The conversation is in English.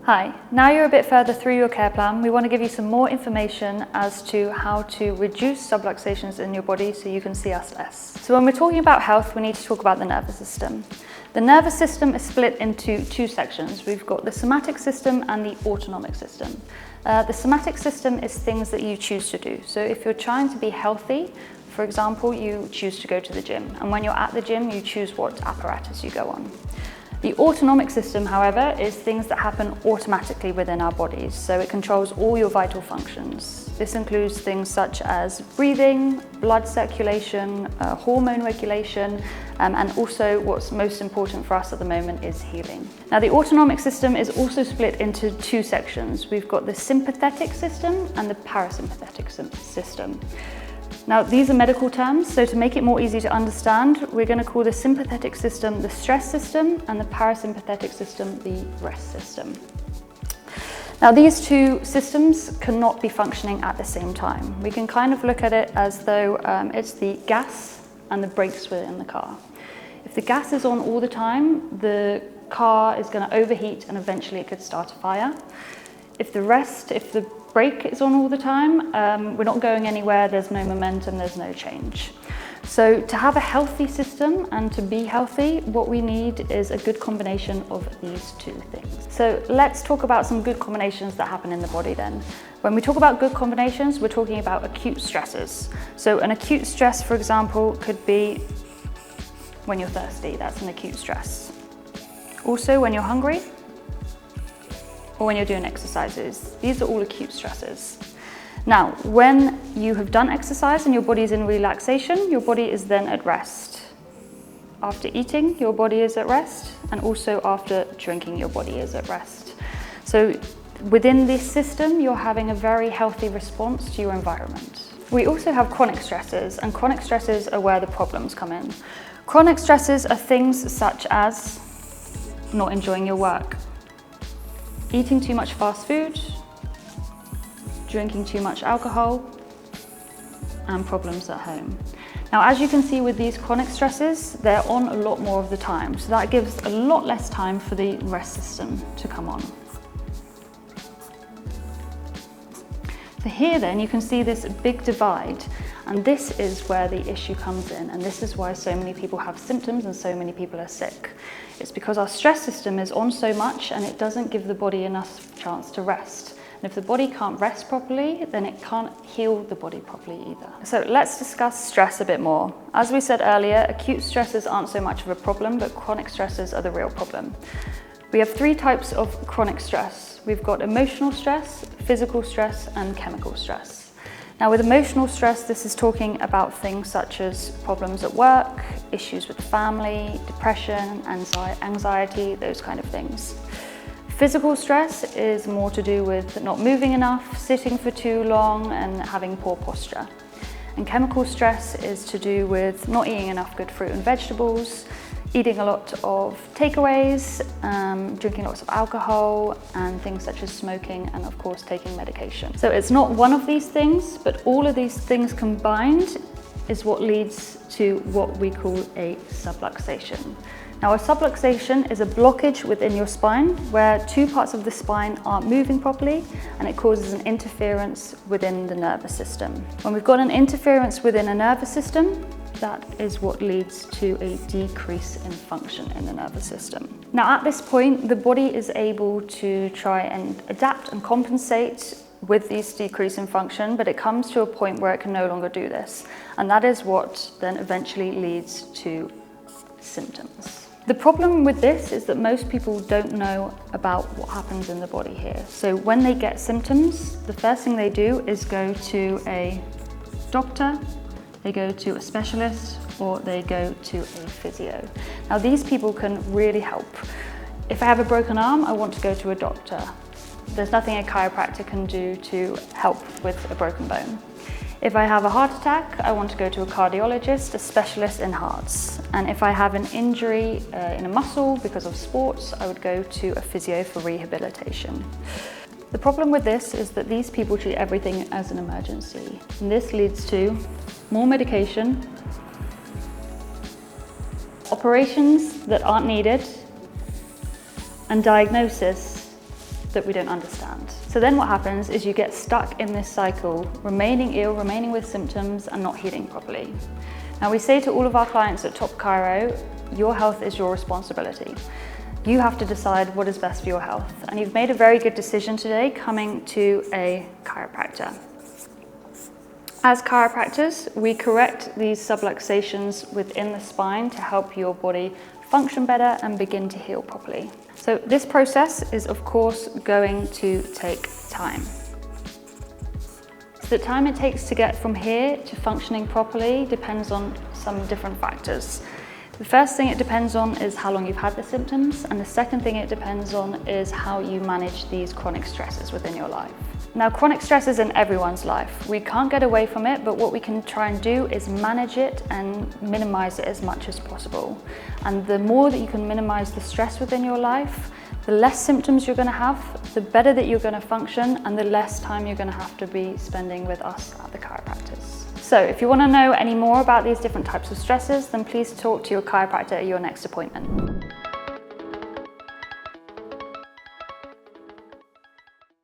Hi, now you're a bit further through your care plan, we want to give you some more information as to how to reduce subluxations in your body so you can see us less. So when we're talking about health, we need to talk about the nervous system. The nervous system is split into two sections. We've got the somatic system and the autonomic system. The somatic system is things that you choose to do. So if you're trying to be healthy, for example, you choose to go to the gym. And when you're at the gym, you choose what apparatus you go on. The autonomic system, however, is things that happen automatically within our bodies, so it controls all your vital functions. This includes things such as breathing, blood circulation, hormone regulation, and also what's most important for us at the moment is healing. Now, the autonomic system is also split into two sections. We've got the sympathetic system and the parasympathetic system. Now, these are medical terms, so to make it more easy to understand, we're going to call the sympathetic system the stress system and the parasympathetic system the rest system. Now, these two systems cannot be functioning at the same time. We can kind of look at it as though it's the gas and the brakes within the car. If the gas is on all the time, the car is going to overheat and eventually it could start a fire. If the brake is on all the time, we're not going anywhere, there's no momentum, there's no change. So to have a healthy system and to be healthy, what we need is a good combination of these two things. So let's talk about some good combinations that happen in the body then. When we talk about good combinations, we're talking about acute stresses. So an acute stress, for example, could be when you're thirsty, that's an acute stress. Also when you're hungry, or when you're doing exercises. These are all acute stresses. Now, when you have done exercise and your body is in relaxation, your body is then at rest. After eating, your body is at rest, and also after drinking, your body is at rest. So within this system, you're having a very healthy response to your environment. We also have chronic stresses, and chronic stresses are where the problems come in. Chronic stresses are things such as not enjoying your work, eating too much fast food, drinking too much alcohol, and problems at home. Now, as you can see with these chronic stresses, they're on a lot more of the time, so that gives a lot less time for the rest system to come on. So here then you can see this big divide, and this is where the issue comes in, and this is why so many people have symptoms and so many people are sick. It's because our stress system is on so much and it doesn't give the body enough chance to rest. And if the body can't rest properly, then it can't heal the body properly either. So let's discuss stress a bit more. As we said earlier, acute stresses aren't so much of a problem, but chronic stresses are the real problem. We have three types of chronic stress. We've got emotional stress, physical stress, and chemical stress. Now, with emotional stress, this is talking about things such as problems at work, issues with the family, depression, anxiety, those kind of things. Physical stress is more to do with not moving enough, sitting for too long, and having poor posture. And chemical stress is to do with not eating enough good fruit and vegetables, eating a lot of takeaways, drinking lots of alcohol, and things such as smoking, and of course taking medication. So it's not one of these things, but all of these things combined is what leads to what we call a subluxation. Now, a subluxation is a blockage within your spine where two parts of the spine aren't moving properly, and it causes an interference within the nervous system. When we've got an interference within a nervous system, that is what leads to a decrease in function in the nervous system. Now, at this point, the body is able to try and adapt and compensate with these decrease in function, but it comes to a point where it can no longer do this. And that is what then eventually leads to symptoms. The problem with this is that most people don't know about what happens in the body here. So when they get symptoms, the first thing they do is go to a doctor, they go to a specialist, or they go to a physio. Now, these people can really help. If I have a broken arm, I want to go to a doctor. There's nothing a chiropractor can do to help with a broken bone. If I have a heart attack, I want to go to a cardiologist, a specialist in hearts. And if I have an injury in a muscle because of sports, I would go to a physio for rehabilitation. The problem with this is that these people treat everything as an emergency. And this leads to more medication, operations that aren't needed, and diagnosis that we don't understand. So then what happens is you get stuck in this cycle, remaining ill, remaining with symptoms and not healing properly. Now we say to all of our clients at Top Chiro, your health is your responsibility. You have to decide what is best for your health. And you've made a very good decision today coming to a chiropractor. As chiropractors, we correct these subluxations within the spine to help your body function better and begin to heal properly. So this process is of course going to take time. So the time it takes to get from here to functioning properly depends on some different factors. The first thing it depends on is how long you've had the symptoms, and the second thing it depends on is how you manage these chronic stresses within your life. Now, chronic stress is in everyone's life. We can't get away from it, but what we can try and do is manage it and minimize it as much as possible. And the more that you can minimize the stress within your life, the less symptoms you're going to have, the better that you're going to function, and the less time you're going to have to be spending with us at the chiropractors. So if you want to know any more about these different types of stresses, then please talk to your chiropractor at your next appointment.